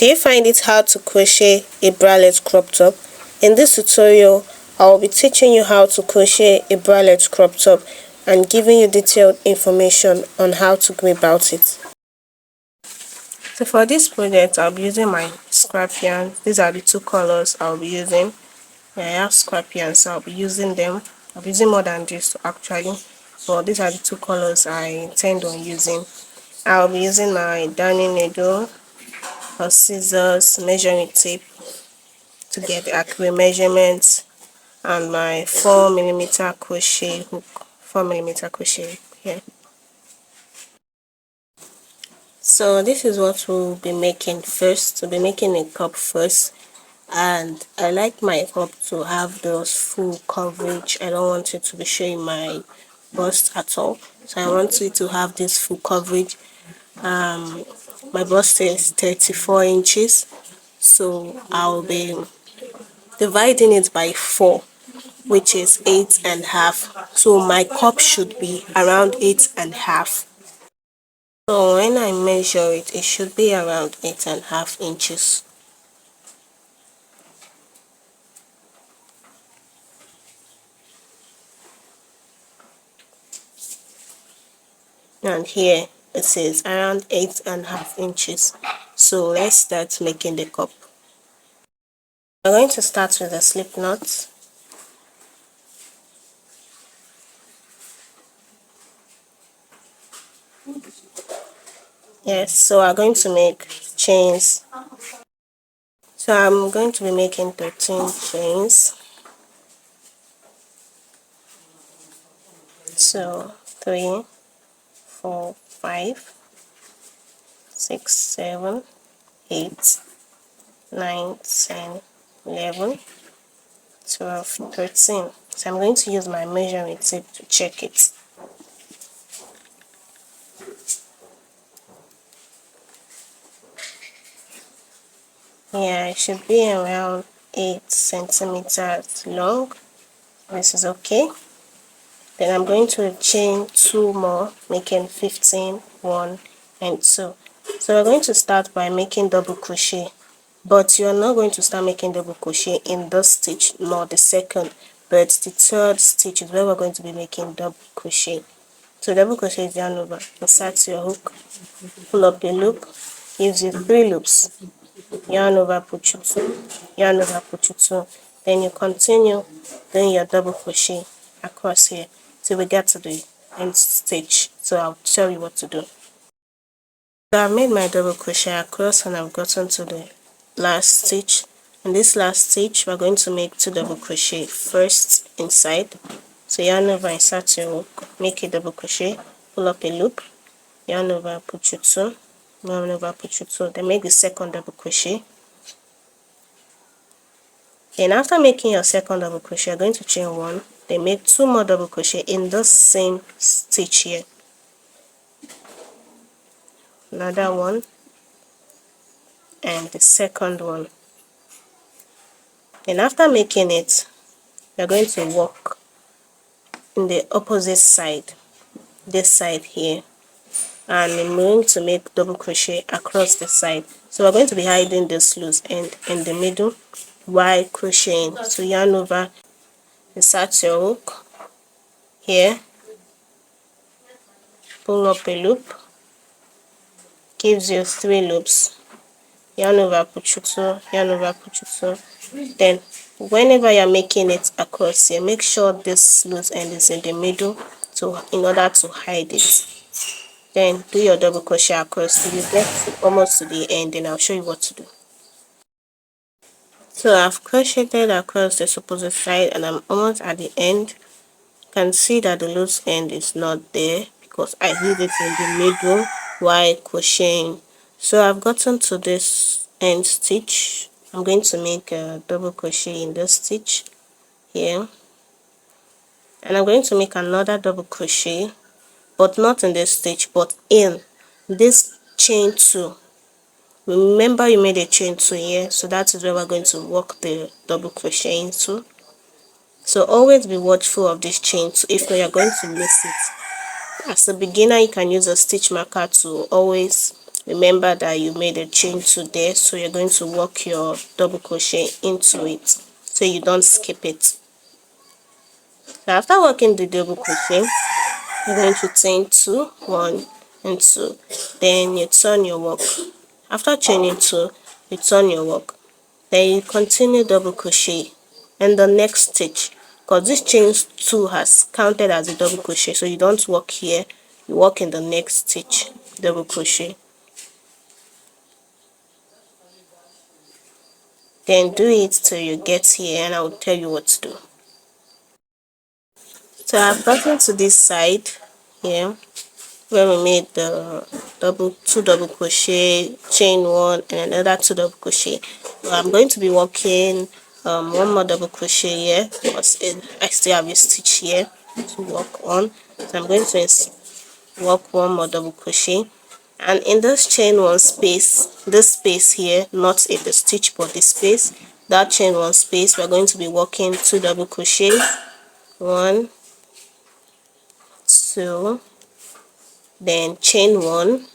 Do you find it hard to crochet a bralette crop top? In this tutorial, I will be teaching you how to crochet a bralette crop top and giving you detailed information on how to go about it. So for this project, I'll be using my scrap yarn. These are the two colors I'll be using. I have scrap yarn, so I'll be using them. I'll be using more than this actually, but these are the two colors I intend on using. I'll be using my darning needle, or scissors, measuring tape to get the accurate measurements, and my 4mm crochet hook, 4mm crochet here. So this is what we'll be making first. We'll be making a cup first, and I like my cup to have those full coverage. I don't want it to be showing my bust at all, so I want it to have this full coverage. My bust is 34 inches, so I'll be dividing it by 4, which is 8.5. So my cup should be around 8.5. So when I measure it, it should be around 8.5 inches. And here it says around 8.5 inches. So let's start making the cup. We're going to start with a slip knot. Yes, so we're going to make chains. So I'm going to be making 13 chains. So 3, 4, 5, 6, 7, 8, 9, 10, 11, 12, 13. So I'm going to use my measuring tape to check it. Yeah, it should be around 8 centimeters long. This is okay. Then I'm going to chain 2 more, making 15, 1 and 2. So we're going to start by making double crochet, but you're not going to start making double crochet in this stitch, nor the second, but the third stitch is where we're going to be making double crochet. So double crochet is yarn over, insert your hook, pull up a loop, gives you 3 loops, yarn over, put you 2, yarn over, put you 2. Then you continue doing your double crochet across here till we get to the end stitch. So I'll tell you what to do. So I've made my double crochet across and I've gotten to the last stitch. In this last stitch, we're going to make 2 double crochet first inside. So yarn over, insert your hook, make a double crochet, pull up a loop, yarn over, put you 2, yarn over, put you 2. Then make the second double crochet. Then after making your second double crochet, you're going to chain 1, then make 2 more double crochet in the same stitch here. Another one and the second one. And after making it, you're going to walk in the opposite side, this side here, and I'm going to make double crochet across the side. So we're going to be hiding this loose end in the middle while crocheting. So yarn over, insert your hook here, pull up a loop, gives you 3 loops, yarn over, put you 2, yarn over, put you 2. Then whenever you're making it across here, make sure this loose end is in the middle in order to hide it. Then do your double crochet across till you get almost to the end, and I'll show you what to do. So I've crocheted across the opposite side and I'm almost at the end. You can see that the loose end is not there because I hid it in the middle while crocheting. So I've gotten to this end stitch. I'm going to make a double crochet in this stitch here, and I'm going to make another double crochet, but not in this stitch, but in this chain 2. Remember you made a chain 2 here, so that is where we're going to work the double crochet into. So always be watchful of this chain 2, if not you're going to miss it. As a beginner, you can use a stitch marker to always remember that you made a chain 2 there, so you're going to work your double crochet into it so you don't skip it. So after working the double crochet, you're going to chain 2, 1 and 2, then you turn your work. After chaining 2, you turn your work, then you continue double crochet in the next stitch, because this chain 2 has counted as a double crochet, so you don't work here, you work in the next stitch double crochet, then do it till you get here and I will tell you what to do. So I've gotten to this side here where we made the two double crochet, chain 1 and another 2 double crochet. So I'm going to be working one more double crochet here because I still have a stitch here to work on. So I'm going to work one more double crochet, and in this chain 1 space, this space here, not in the stitch but the space, that chain 1 space, we're going to be working 2 double crochet, 1, 2, then chain 1,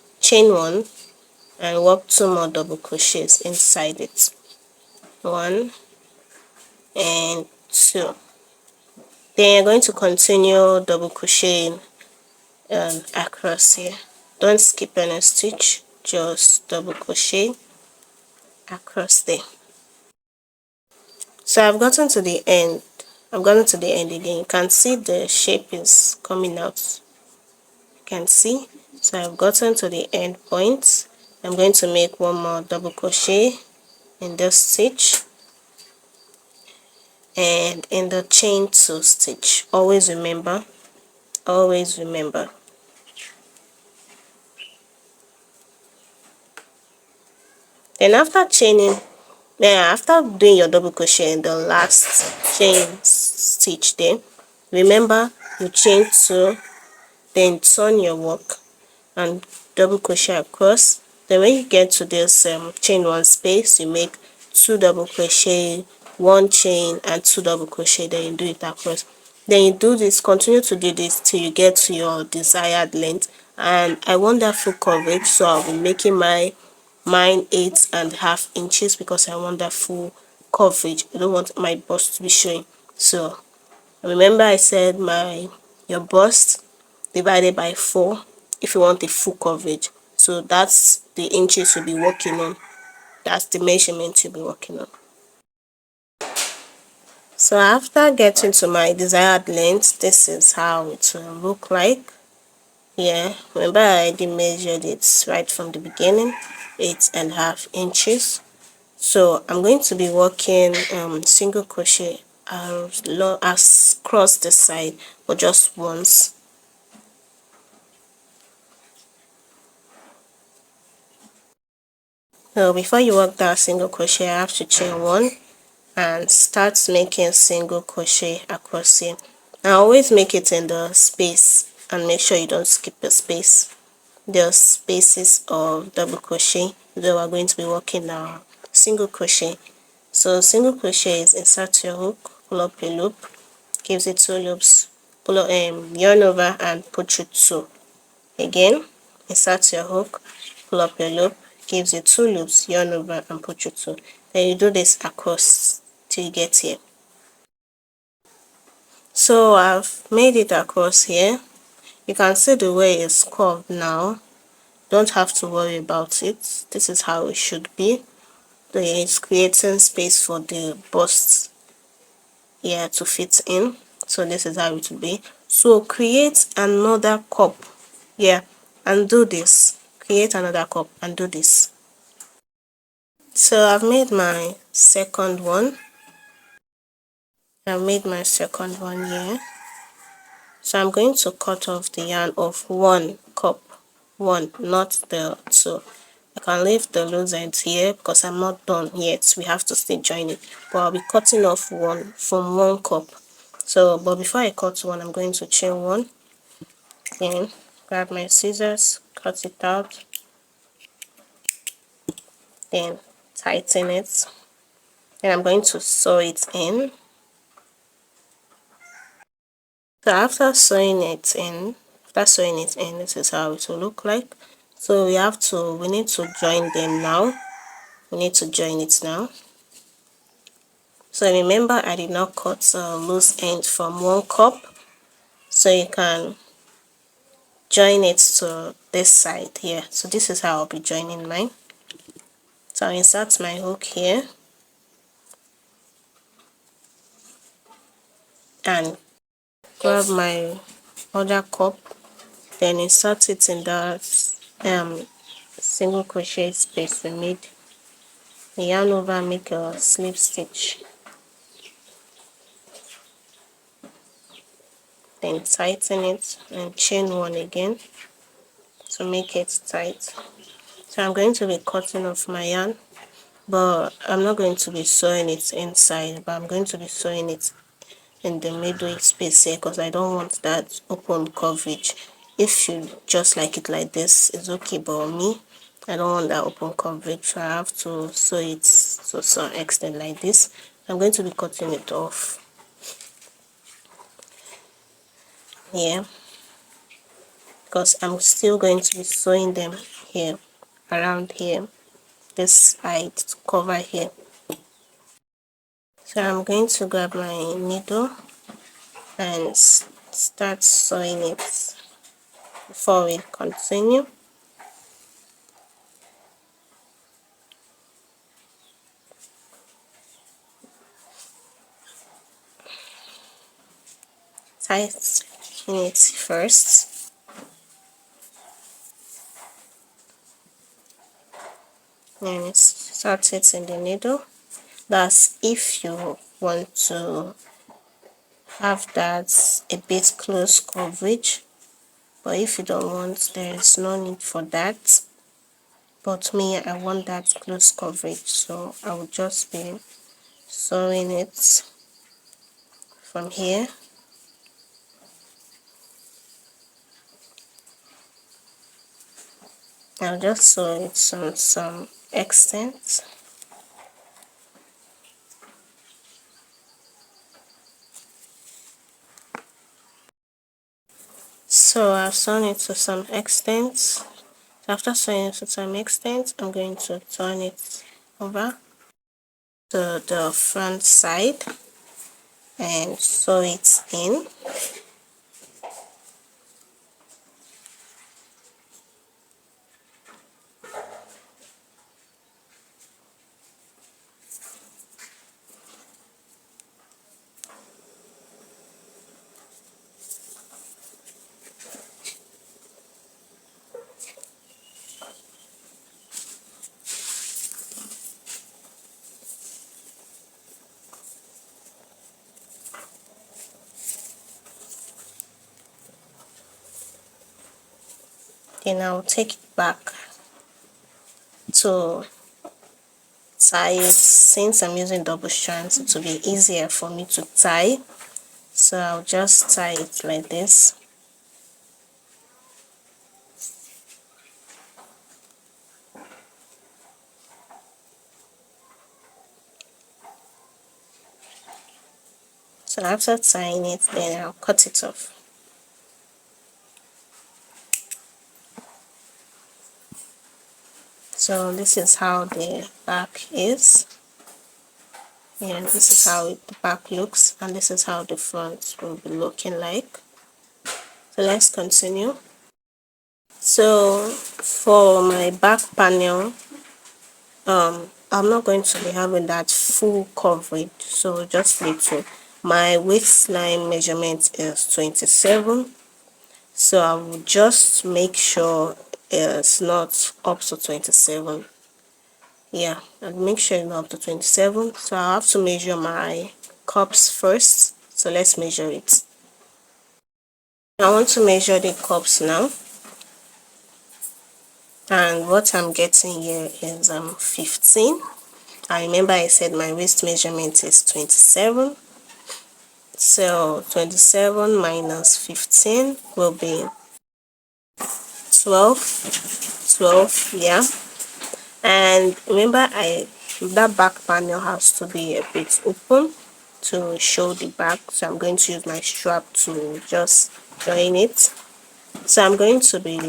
and work 2 more double crochets inside it, 1 and 2. Then you're going to continue double crocheting across here. Don't skip any stitch, just double crochet across there. So I've gotten to the end. Again. You can see the shape is coming out. You can see. So I've gotten to the end point. I'm going to make one more double crochet in this stitch and in the chain 2 stitch. Always remember. Then after doing your double crochet in the last chain stitch, then remember you chain 2, then turn your work and double crochet across. Then when you get to this chain 1 space, you make 2 double crochet, 1 chain and 2 double crochet, then you do it across. Then you do this, continue to do this till you get to your desired length. And I want that full coverage, so I'll be making mine 8.5 inches because I want that full coverage. I don't want my bust to be showing. So remember I said your bust divided by 4 if you want a full coverage. So that's the inches you'll be working on. That's the measurement you'll be working on. So after getting to my desired length, this is how it will look like. Yeah, remember I already measured it right from the beginning, 8.5 inches. So I'm going to be working single crochet across the side, but just once. So before you work that single crochet, I have to chain 1 and start making single crochet across here. Now always make it in the space and make sure you don't skip the space. The spaces of double crochet, though we're going to be working now single crochet. So single crochet is insert your hook, pull up a loop, gives it 2 loops, pull up, yarn over and put through 2. Again, insert your hook, pull up a loop, gives you 2 loops, yarn over and put through 2. Then you do this across till you get here. So I've made it across here. You can see the way it's curved now. Don't have to worry about it. This is how it should be. It's creating space for the bust here to fit in. So this is how it will be. So create another cup here and do this. Create another cup and do this. So I've made my second one. Here. So I'm going to cut off the yarn of 1 cup. 1, not the 2. I can leave the loose ends here because I'm not done yet. We have to still join it. But I'll be cutting off 1 from 1 cup. So, but before I cut 1, I'm going to chain 1. Then grab my scissors, cut it out. Then tighten it. Then I'm going to sew it in. So after sewing it in, this is how it will look like. So we need to join them now. We need to join it now. So remember, I did not cut a loose end from one cup, so you can join it to this side here. So this is how I'll be joining mine. So I'll insert my hook here and grab my other cup, then insert it in that single crochet space we made, yarn over, make a slip stitch, then tighten it and chain one again to make it tight. So I'm going to be cutting off my yarn, but I'm not going to be sewing it inside, but I'm going to be sewing it in the middle space here because I don't want that open coverage. If you just like it like this, it's okay, but me, I don't want that open coverage, so I have to sew it to some extent like this. I'm going to be cutting it off here because I'm still going to be sewing them here, around here, this side to cover here. So I'm going to grab my needle and start sewing it before we continue. Tighten it first, and start it in the needle. That's if you want to have that a bit close coverage, but if you don't want, there is no need for that. But me, I want that close coverage, so I will just be sewing it from here. I'll just sew it some extent. So I've sewn it to some extent. So after sewing it to some extent, I'm going to turn it over to the front side and sew it in. Then I'll take it back to tie it. Since I'm using double strands, it will be easier for me to tie. So I'll just tie it like this. So after tying it, then I'll cut it off. So this is how the back is. Yeah, this is how the back looks, and this is how the front will be looking like. So let's continue. So for my back panel, I'm not going to be having that full coverage, so just little. My waistline measurement is 27, so I will just make sure it's not up to 27. Yeah, and make sure it's not up to 27. So I have to measure my cups first. So let's measure it. I want to measure the cups now, and what I'm getting here is 15. I remember I said my waist measurement is 27, so 27 minus 15 will be 12. Yeah, and remember that back panel has to be a bit open to show the back, so I'm going to use my strap to just join it. So I'm going to be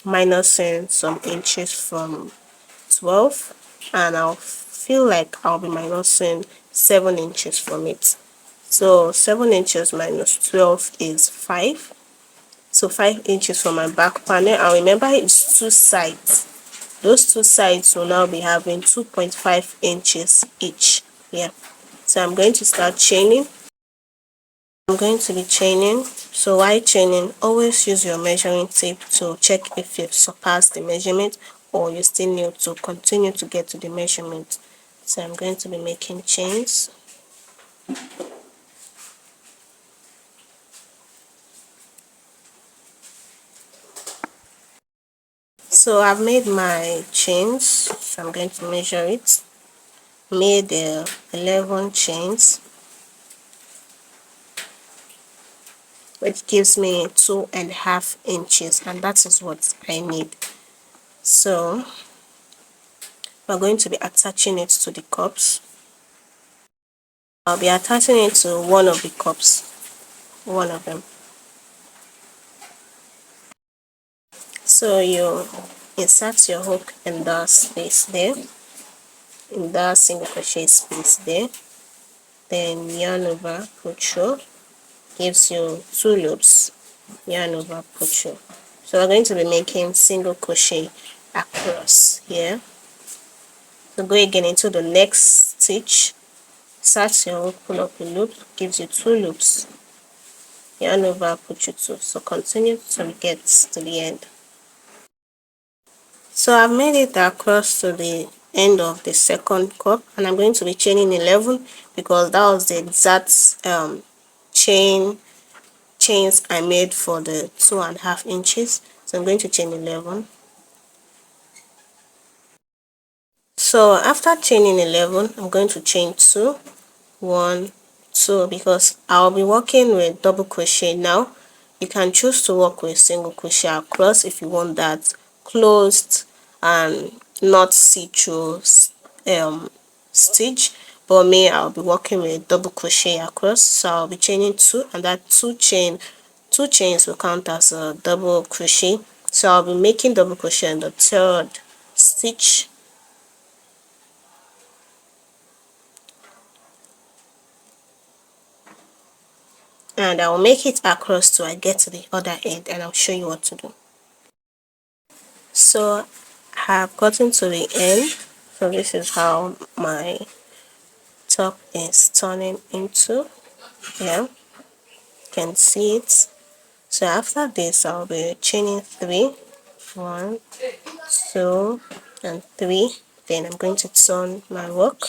minusing some inches from 12, and I'll feel like I'll be minusing 7 inches from it. So 7 inches minus 12 is 5. So 5 inches from my back panel, and remember it's 2 sides. Those 2 sides will now be having 2.5 inches each. Yeah. So I'm going to start chaining. I'm going to be chaining. So while chaining, always use your measuring tape to check if you've surpassed the measurement or you still need to continue to get to the measurement. So I'm going to be making chains. So I've made my chains. So I'm going to measure it. Made 11 chains, which gives me 2.5 inches, and that is what I need. So we're going to be attaching it to the cups. I'll be attaching it to one of the cups, one of them. So you insert your hook in the space there, in the single crochet space there, then yarn over, pull through, gives you 2 loops, yarn over, pull through. So we're going to be making single crochet across here. So go again into the next stitch, insert your hook, pull up a loop, gives you 2 loops, yarn over, pull through 2. So continue till it gets to the end. So I've made it across to the end of the second cup, and I'm going to be chaining 11 because that was the exact chains I made for the 2.5 inches. So I'm going to chain 11. So after chaining 11, I'm going to chain 2, 1, 2, because I'll be working with double crochet now. You can choose to work with single crochet across if you want that closed and not see-through stitch, but me, I'll be working with double crochet across. So I'll be chaining 2, and that 2 chains will count as a double crochet. So I'll be making double crochet in the 3rd stitch. And I will make it across till I get to the other end, and I'll show you what to do. So I have gotten to the end. So this is how my top is turning into. Yeah, you can see it. So after this, I'll be chaining 3, 1, 2, and 3. Then I'm going to turn my work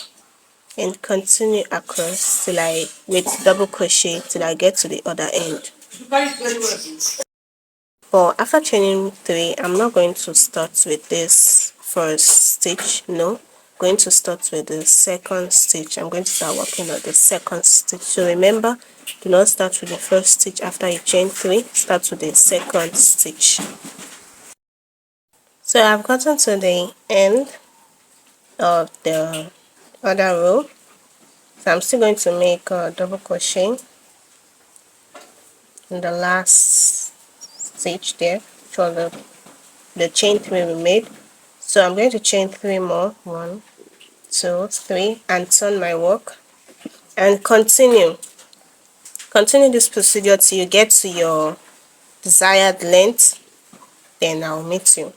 and continue across till I with double crochet till I get to the other end. But after chaining 3, I'm not going to start with this first stitch. No, I'm going to start with the 2nd stitch. I'm going to start working on the 2nd stitch. So remember, do not start with the first stitch after you chain 3. Start with the 2nd stitch. So I've gotten to the end of the other row. So I'm still going to make a double crochet in the last stitch there, which was the chain 3 we made. So I'm going to chain 3 more, 1, 2, 3, and turn my work and continue this procedure till you get to your desired length. Then I'll meet you.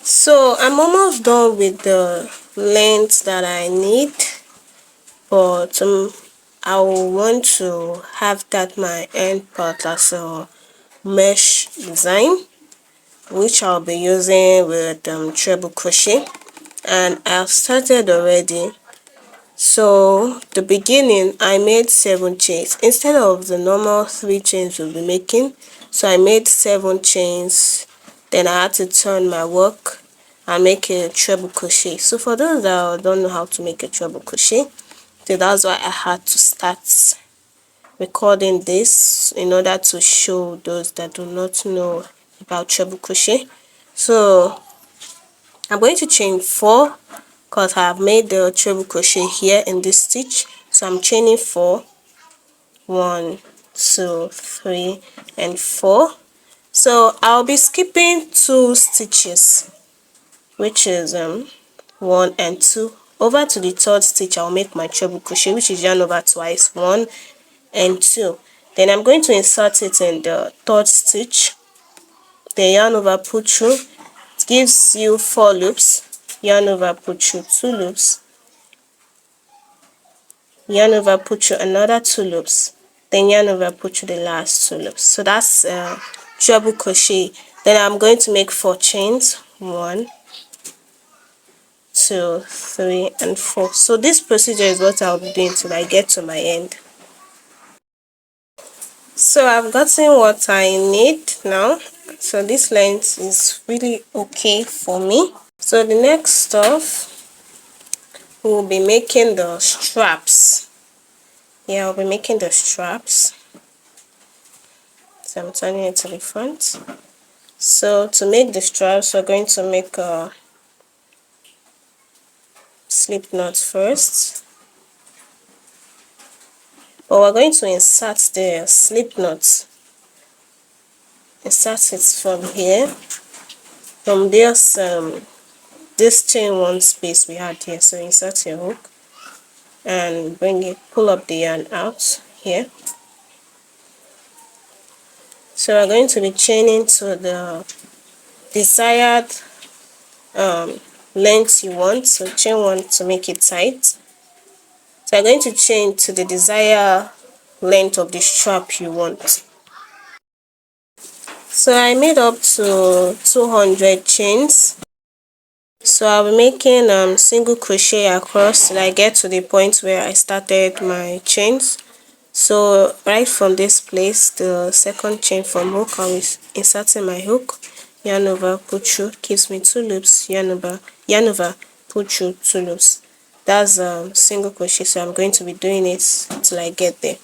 So I'm almost done with the length that I need, but I will want to have that my end part as a mesh design, which I'll be using with treble crochet, and I've started already. So the beginning, I made 7 chains instead of the normal 3 chains we'll be making. So I made 7 chains, then I had to turn my work and make a treble crochet. So for those that don't know how to make a treble crochet, so that's why I had to start recording this in order to show those that do not know about treble crochet. So I'm going to chain 4 because I have made the treble crochet here in this stitch. So I'm chaining 4, 1, 2, 3, and 4. So I'll be skipping 2 stitches, which is 1 and 2. Over to the 3rd stitch, I'll make my treble crochet, which is yarn over twice, 1 and 2. Then I'm going to insert it in the 3rd stitch, then yarn over, pull through. It gives you 4 loops, yarn over, pull through 2 loops, yarn over, pull through another 2 loops, then yarn over, pull through the last 2 loops. So that's treble crochet. Then I'm going to make 4 chains, 1, 2, 3 and 4. So this procedure is what I'll be doing till I get to my end. So I've gotten what I need now. So this length is really okay for me. So the next stuff, we'll be making the straps. Yeah, I'll be making the straps. So I'm turning it to the front. So to make the straps, we're going to make a slip knot first. But we're going to insert the slip knot. Insert it from here. From this chain 1 space we had here. So insert your hook and bring it, pull up the yarn out here. So we're going to be chaining to the desired length you want. So chain 1 to make it tight. So I'm going to chain to the desired length of the strap you want. So I made up to 200 chains. So I'll be making single crochet across till I get to the point where I started my chains. So right from this place, the second chain from hook, I'll be inserting my hook, yarn over, pull through, gives me 2 loops, yarn over, pull through 2 loops. That's single crochet. So I'm going to be doing it till I get there.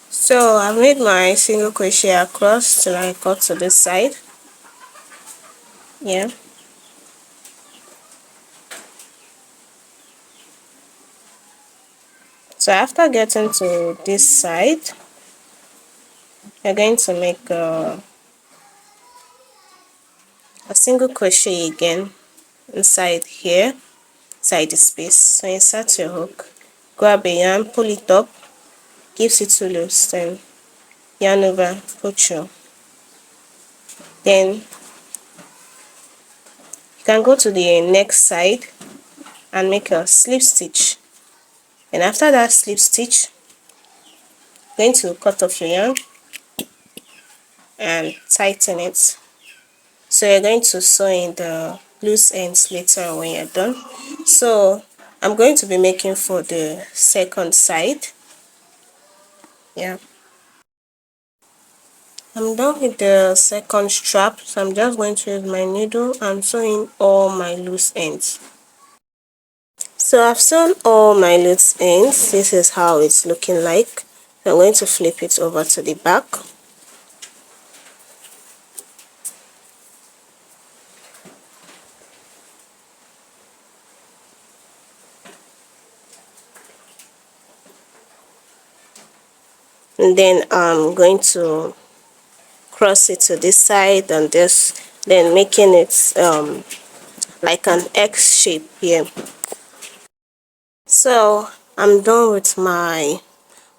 So I've made my single crochet across till I got to this side. Yeah. So after getting to this side, you're going to make a single crochet again inside here, inside the space. So insert your hook, grab a yarn, pull it up, gives you 2 loops, then yarn over, pull through. Then you can go to the next side and make a slip stitch. And after that slip stitch, you're going to cut off your yarn and tighten it. So you're going to sew in the loose ends later when you're done. So I'm going to be making for the second side. Yeah, I'm done with the second strap, so I'm just going to use my needle and sew in all my loose ends. So I've sewn all my loose ends. This is how it's looking like. I'm going to flip it over to the back. And then I'm going to cross it to this side and this, then making it like an X shape here. So I'm done with my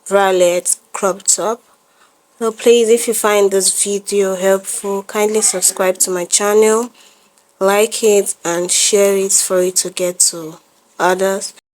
bralette crop top. So please, if you find this video helpful, kindly subscribe to my channel, like it and share it for it to get to others.